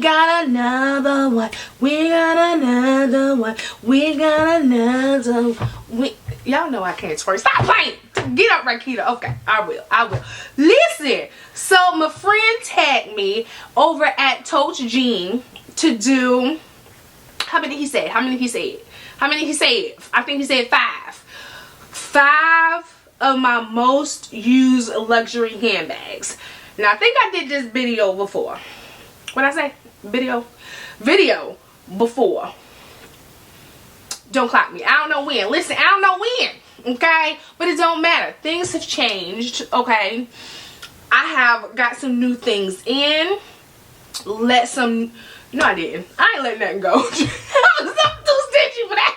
got another one. We got another one. We got another one. Y'all know I can't twerk. Stop playing. Get up, Rakita. Okay, I will. Listen, so my friend tagged me over at Tote Jean to do, how many he said? I think he said 5. 5 of my most used luxury handbags. Now, I think I did this video before. What I say? Video before. Don't clock me. I don't know when. Listen, I don't know when. Okay? But it don't matter. Things have changed. Okay? I have got some new things in. No, I didn't. I ain't letting nothing go. I'm too stingy for that.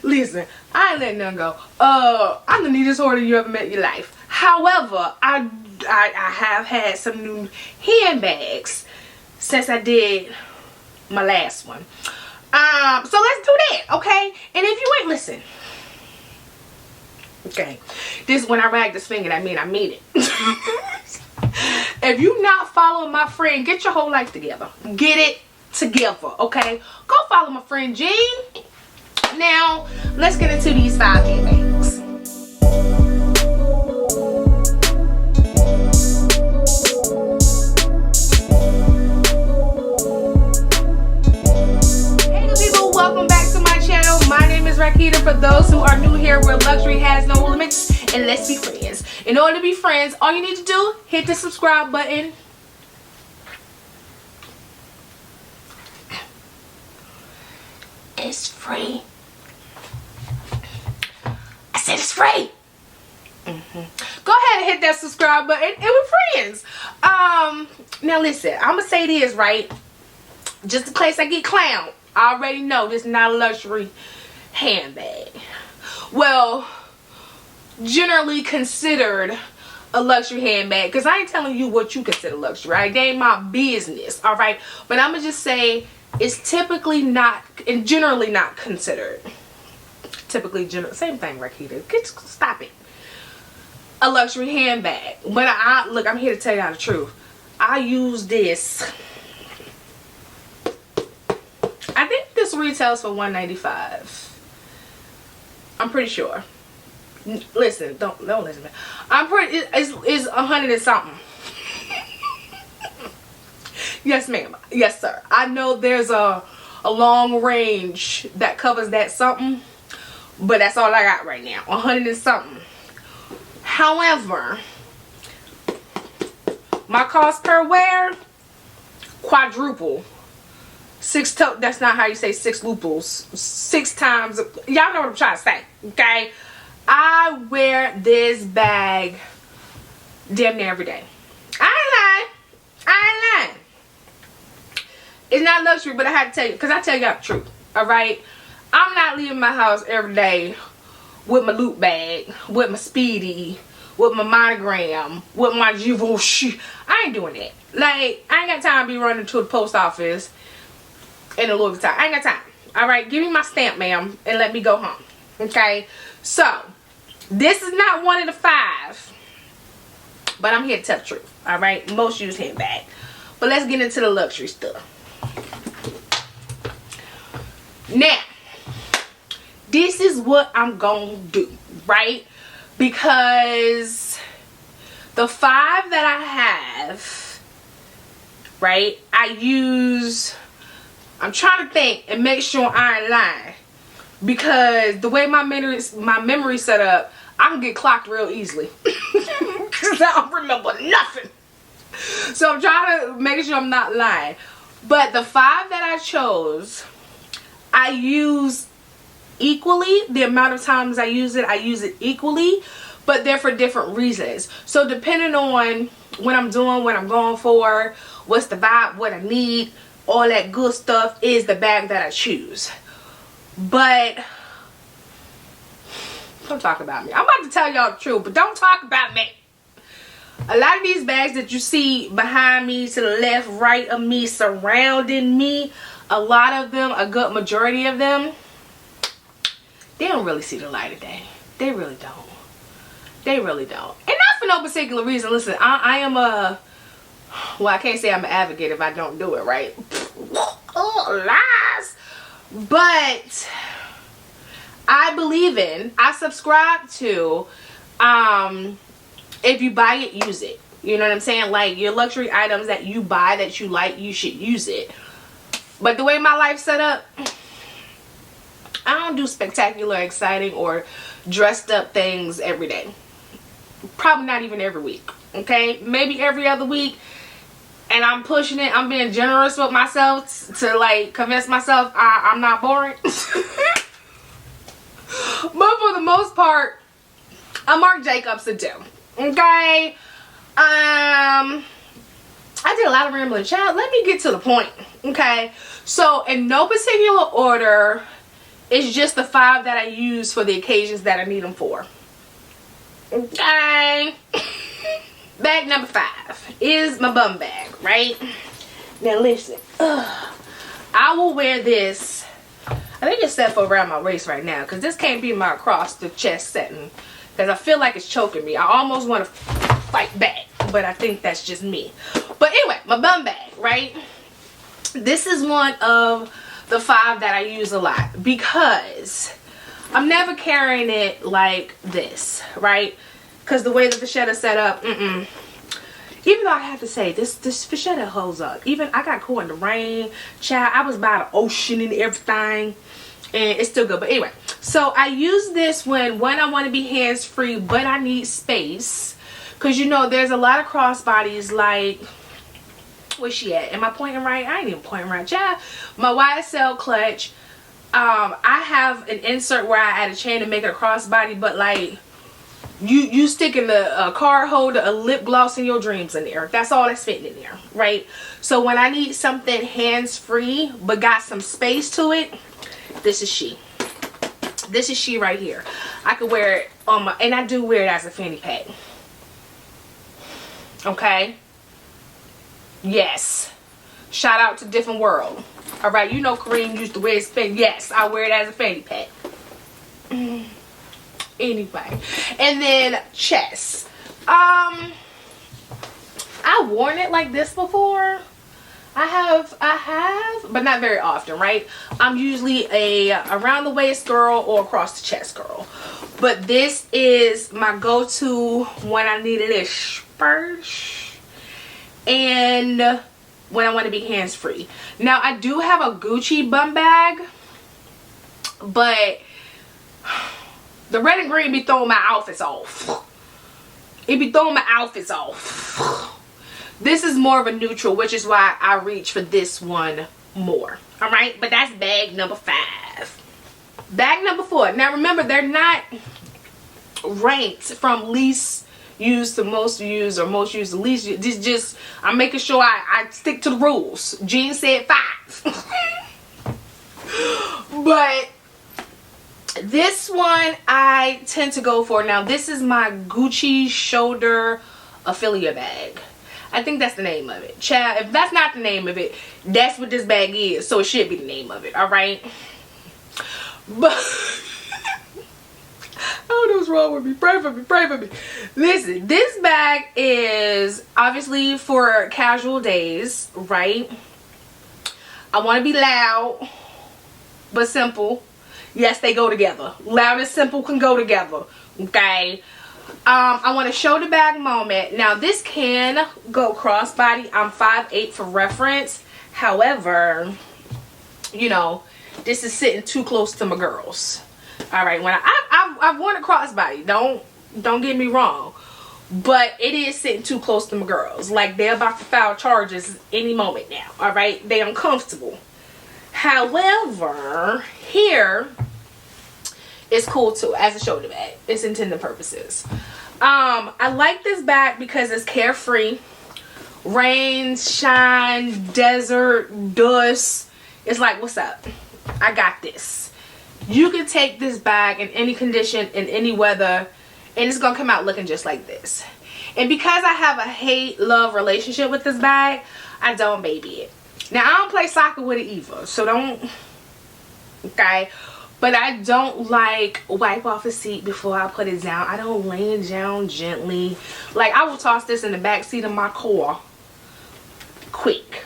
Listen, I ain't letting nothing go. I'm the neatest hoarder you ever met in your life. However, I have had some new handbags since I did my last one. So let's do that, okay? And if you ain't listen, okay, this when I rag this finger, that mean I mean it. If you not following my friend, get your whole life together. Get it together, okay? Go follow my friend Jean. Now, let's get into these 5 handbags. Hey good people, welcome back to my channel. My name is Rakita. For those who are new here, where luxury has no limits, and let's be friends. In order to be friends, all you need to do, hit the subscribe button. It's free. I said it's free. Go ahead and hit that subscribe button and we're friends. Now listen, I'm gonna say this, right? Just in case I get clowned, I already know this is not a luxury handbag. Well, generally considered a luxury handbag, because I ain't telling you what you consider luxury, right? They ain't my business, all right? But I'm gonna just say it's typically not, and generally not considered. Typically, same thing, Rakita. Stop it. A luxury handbag. But look, I'm here to tell y'all the truth. I use this. I think this retails for $195. I'm pretty sure. Listen, don't listen to me. I'm pretty. It's 100 and something. Yes, ma'am. Yes, sir. I know there's a long range that covers that something. But that's all I got right now. 100 and something. However, my cost per wear, quadruple. That's not how you say 6 looples. 6 times. Y'all know what I'm trying to say. Okay? I wear this bag damn near every day. I ain't lying. It's not luxury, but I had to tell you, because I tell y'all the truth. Alright? I'm not leaving my house every day with my loop bag, with my Speedy, with my monogram, with my Givenchy. I ain't doing that. Like, I ain't got time to be running to the post office in a Louis Vuitton. I ain't got time. Alright, give me my stamp, ma'am, and let me go home. Okay? So, this is not one of the 5. But I'm here to tell the truth. Alright? Most used handbag. But let's get into the luxury stuff. Now, this is what I'm gonna do, right? Because the 5 that I have, right, I'm trying to think and make sure I ain't lying, because the way my memory set up, I can get clocked real easily because I don't remember nothing. So I'm trying to make sure I'm not lying. But the 5 that I chose, I use equally. The amount of times I use it equally, but they're for different reasons. So depending on what I'm doing, what I'm going for, what's the vibe, what I need, all that good stuff is the bag that I choose. But don't talk about me. I'm about to tell y'all the truth, but don't talk about me. A lot of these bags that you see behind me, to the left, right of me, surrounding me, a lot of them, a good majority of them, they don't really see the light of day. They really don't. They really don't. And not for no particular reason. Listen, I am a Well, I can't say I'm an advocate if I don't do it, right? Oh, lies. But I believe in, I subscribe to, if you buy it, use it. You know what I'm saying? Like, your luxury items that you buy that you like, you should use it. But the way my life's set up, I don't do spectacular, exciting, or dressed up things every day. Probably not even every week. Okay? Maybe every other week. And I'm pushing it. I'm being generous with myself to, like, convince myself I'm not boring. But for the most part, I'm Marc Jacobs to do. Okay? I did a lot of rambling, child. Let me get to the point. Okay? So, in no particular order, it's just the 5 that I use for the occasions that I need them for. Okay? Bag number 5 is my bum bag, right? Now listen, I will wear this. I think it's set for around my waist right now, because this can't be my across the chest setting, because I feel like it's choking me. I almost want to fight back, but I think that's just me. But anyway, my bum bag, right? This is one of the 5 that I use a lot, because I'm never carrying it like this, right? Because the way that the vachetta is set up, even though I have to say, this vachetta holds up. Even I got caught in the rain, child. I was by the ocean and everything, and it's still good. But anyway, so I use this when I want to be hands-free, but I need space. Because, you know, there's a lot of crossbodies, like, where's she at? Am I pointing right? I ain't even pointing right, child. My YSL clutch, I have an insert where I add a chain to make it a crossbody, but, like, you sticking a card holder, a lip gloss, and your dreams in there. That's all that's fitting in there, right? So when I need something hands-free but got some space to it, this is she. This is she right here. I could wear it on my, and I do wear it as a fanny pack. Okay? Yes. Shout out to Different World. Alright, you know Kareem used to wear his fanny. Yes, I wear it as a fanny pack. Anyway, and then chest. I worn it like this before. I have, but not very often, right? I'm usually a around the waist girl or across the chest girl. But this is my go-to when I need a spurge and when I want to be hands-free. Now, I do have a Gucci bum bag, but the red and green be throwing my outfits off. It be throwing my outfits off. This is more of a neutral, which is why I reach for this one more. Alright, but that's bag number 5. Bag number 4. Now remember, they're not ranked from least used to most used or most used to least used. This just, I'm making sure I stick to the rules. Jean said 5. But this one I tend to go for. Now this is my Gucci shoulder Ophidia bag. I think that's the name of it. Child, if that's not the name of it, that's what this bag is. So it should be the name of it. Alright? But I don't know what's wrong with me. Pray for me. Pray for me. Listen, this bag is obviously for casual days, right? I want to be loud but simple. Yes, they go together. Loud and simple can go together. Okay? I want a shoulder bag moment. Now, this can go crossbody. I'm 5'8" for reference. However, you know, this is sitting too close to my girls. Alright, when I've worn a crossbody. Don't get me wrong. But it is sitting too close to my girls. Like, they're about to file charges any moment now. Alright? They're uncomfortable. However, here it's cool too as a shoulder bag. It's intended purposes. I like this bag because it's carefree. Rain, shine, desert, dust. It's like, what's up? I got this. You can take this bag in any condition, in any weather, and it's gonna come out looking just like this. And because I have a hate-love relationship with this bag, I don't baby it. Now, I don't play soccer with it either, so don't, okay? But I don't like wipe off a seat before I put it down. I don't lay it down gently. Like, I will toss this in the back seat of my car quick.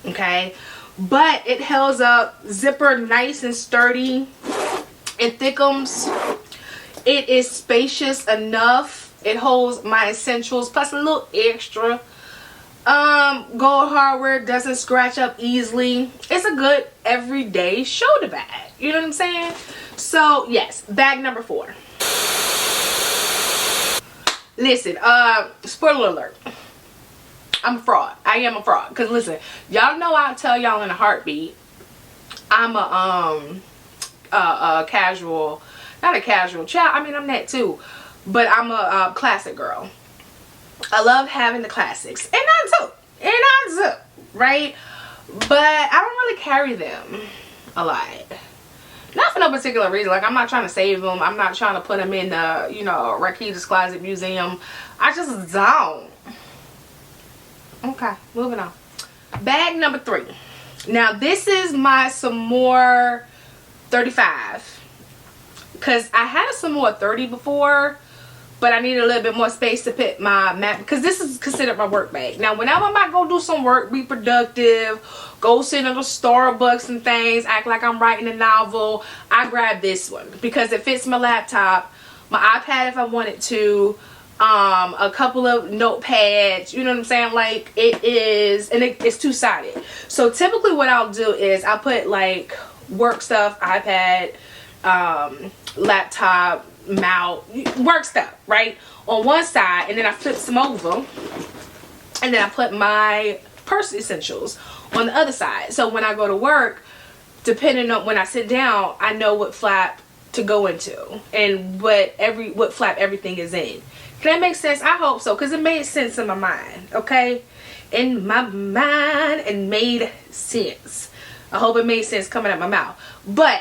Okay, but it holds up, zipper nice and sturdy. It thickens. It is spacious enough. It holds my essentials plus a little extra. Gold hardware, doesn't scratch up easily. It's a good everyday shoulder bag. You know what I'm saying? So yes, bag number 4. Listen, spoiler alert. I'm a fraud. I am a fraud. Cause listen, y'all know I'll tell y'all in a heartbeat. I'm a casual, not a casual child. I mean, I'm that too, but I'm a classic girl. I love having the classics, and I do, right? But I don't really carry them a lot. Not for no particular reason. Like, I'm not trying to save them. I'm not trying to put them in the, you know, Rakita's Closet Museum. I just don't. Okay, moving on. Bag number 3. Now, this is my Samur 35. Because I had a Samur 30 before, but I needed a little bit more space to put my map, because this is considered my work bag. Now, whenever I might go do some work, be productive, go sit in the Starbucks and things, act like I'm writing a novel, I grab this one because it fits my laptop, my iPad if I wanted to, a couple of notepads, you know what I'm saying? Like, it is, and it's two-sided. So typically what I'll do is I'll put like work stuff, iPad, laptop, mount, work stuff, right, on one side, and then I flip some over, and then I put my purse essentials on the other side. So when I go to work, depending on when I sit down, I know what flap to go into and what flap everything is in. Can that make sense? I hope so, because it made sense in my mind. Okay, in my mind, it made sense. I hope it made sense coming out my mouth. But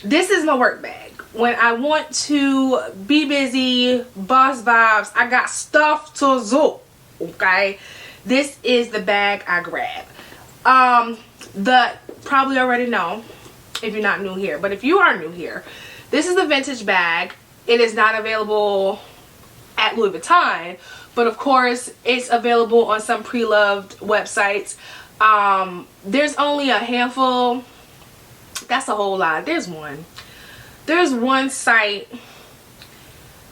this is my work bag. When I want to be busy, boss vibes, I got stuff to do, okay? This is the bag I grab. Probably already know if you're not new here, but if you are new here, this is the vintage bag. It is not available at Louis Vuitton, but of course it's available on some pre-loved websites. There's only a handful. That's a whole lot. There's one site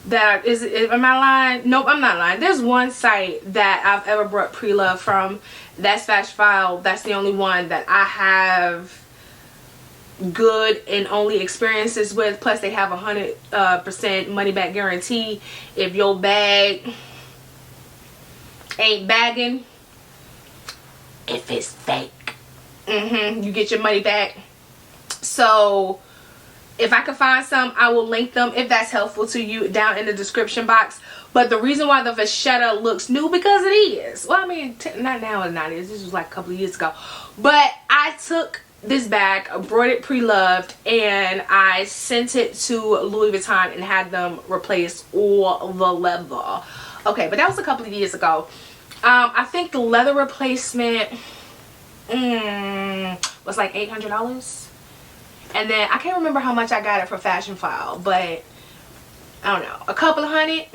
that am I lying? Nope, I'm not lying. There's one site that I've ever brought pre-love from. That's Fashionphile. That's the only one that I have good and only experiences with. Plus they have 100% money back guarantee. If your bag ain't bagging, if it's fake, you get your money back. So if I can find some, I will link them if that's helpful to you down in the description box. But the reason why the vachetta looks new, because it is. Well, I mean, not now, it's not. This was like a couple of years ago. But I took this bag, brought it pre-loved, and I sent it to Louis Vuitton and had them replace all the leather. Okay, but that was a couple of years ago. I think the leather replacement was like $800. And then I can't remember how much I got it for Fashionphile, but I don't know, a couple of hundred,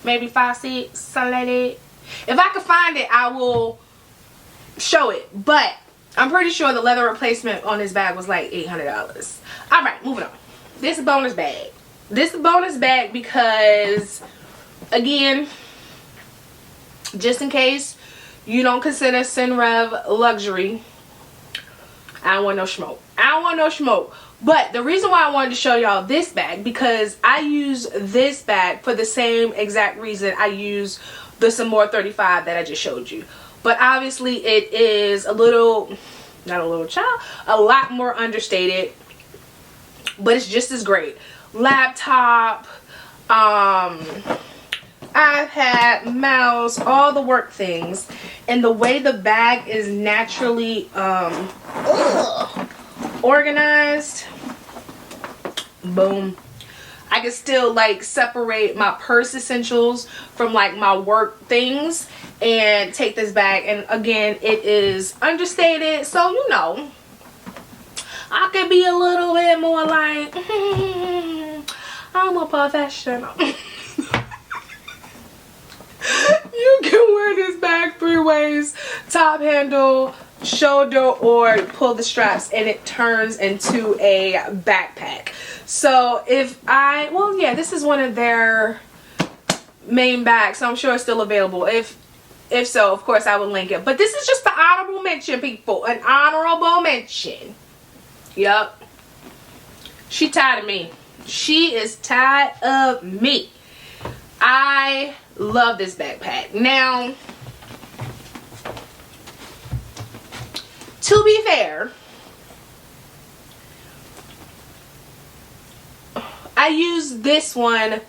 maybe 5, 6, something like that. If I can find it, I will show it. But I'm pretty sure the leather replacement on this bag was like $800. All right, moving on. This is a bonus bag. This is a bonus bag because, again, just in case you don't consider Senreve luxury, I don't want no smoke. I don't want no smoke. But the reason why I wanted to show y'all this bag, because I use this bag for the same exact reason I use the Samur 35 that I just showed you. But obviously it is a little, not a little child, a lot more understated. But it's just as great. Laptop, iPad, mouse, all the work things. And the way the bag is naturally organized, boom, I can still like separate my purse essentials from like my work things and take this bag. And again, it is understated, so you know, I can be a little bit more like I'm a professional. You can wear this bag 3 ways: top handle, shoulder, or pull the straps, and it turns into a backpack. So if well, yeah, this is one of their main bags, so I'm sure it's still available. If so, of course I will link it. But this is just an honorable mention, people. An honorable mention. Yup. She tired of me. She is tired of me. I love this backpack. Now, to be fair, I use this one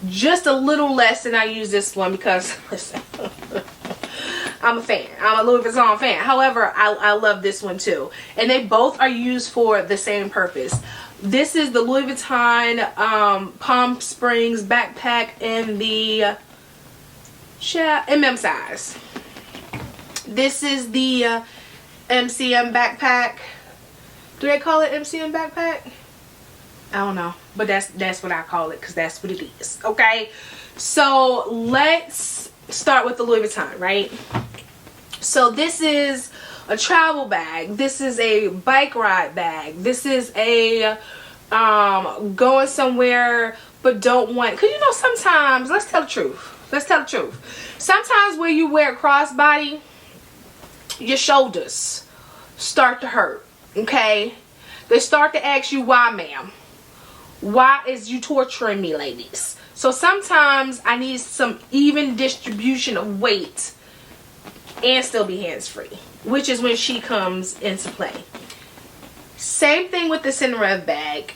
just a little less than I use this one because, listen, I'm a fan. I'm a Louis Vuitton fan. However, I love this one too. And they both are used for the same purpose. This is the Louis Vuitton Palm Springs backpack in the MM size. This is the MCM backpack. Do they call it MCM backpack? I don't know, but that's what I call it because that's what it is. Okay, so let's start with the Louis Vuitton, right? So this is a travel bag. This is a bike ride bag. This is a going somewhere but don't want, because you know sometimes, let's tell the truth, sometimes when you wear a crossbody, your shoulders start to hurt. Okay, they start to ask you, why, ma'am? Why is you torturing me, ladies? So sometimes I need some even distribution of weight and still be hands-free, which is when she comes into play. Same thing with the Senreve bag.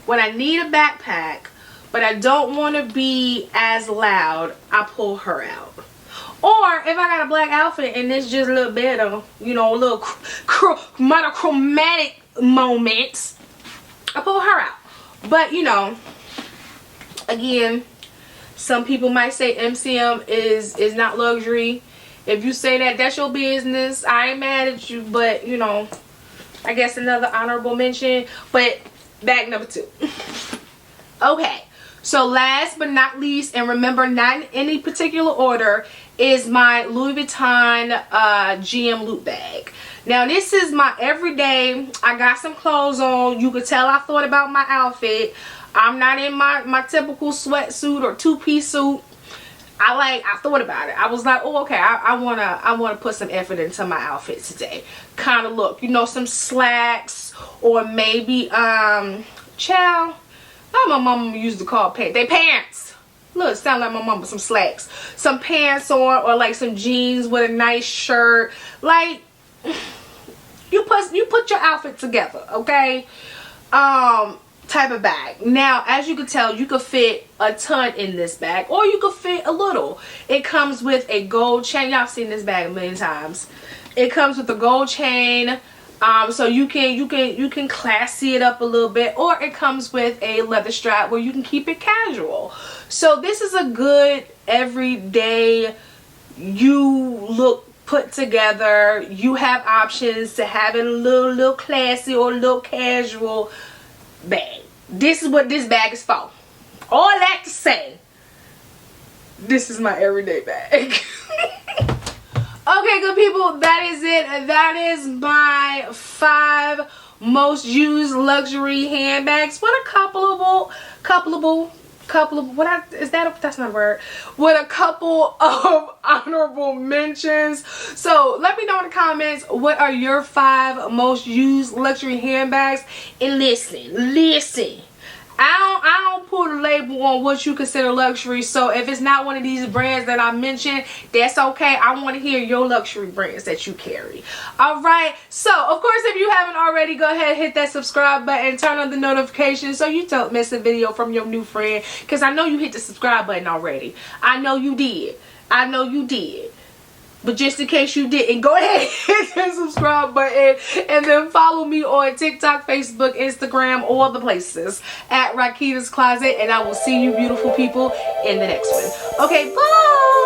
When I need a backpack but I don't want to be as loud, I pull her out. Or if I got a black outfit and it's just a little bit of, you know, a little monochromatic moments, I pull her out. But you know, again, some people might say MCM is not luxury. If you say that, that's your business. I ain't mad at you, but you know, I guess another honorable mention. But bag number 2. Okay, so last but not least, and remember, not in any particular order, is my Louis Vuitton GM loop bag. Now this is my everyday. I got some clothes on. You could tell I thought about my outfit. I'm not in my typical sweatsuit or 2-piece suit. I thought about it. I was like, oh, okay, I wanna put some effort into my outfit today. Kind of look, you know, some slacks, or maybe child, my mama used to call pants. They pants. Look, sound like my mama. Some slacks, some pants on, or like some jeans with a nice shirt. Like, you put your outfit together, okay? Type of bag. Now, as you can tell, you could fit a ton in this bag, or you could fit a little. It comes with a gold chain. Y'all seen this bag a million times. It comes with a gold chain, so you can classy it up a little bit, or it comes with a leather strap where you can keep it casual. So this is a good everyday, you look put together. You have options to have it a little classy or a little casual bag. This is what this bag is for. All that to say, this is my everyday bag. Okay, good people, that is it. That is my 5 most used luxury handbags with a that's not a word, with a couple of honorable mentions. So let me know in the comments, what are your 5 most used luxury handbags? And listen, I don't put a label on what you consider luxury. So if it's not one of these brands that I mentioned, that's okay. I want to hear your luxury brands that you carry. Alright, so of course, if you haven't already, go ahead and hit that subscribe button, turn on the notifications so you don't miss a video from your new friend, because I know you hit the subscribe button already. I know you did. But just in case you didn't, go ahead and hit that subscribe button, and then follow me on TikTok, Facebook, Instagram, all the places at Rakita's Closet, and I will see you beautiful people in the next one. Okay, bye!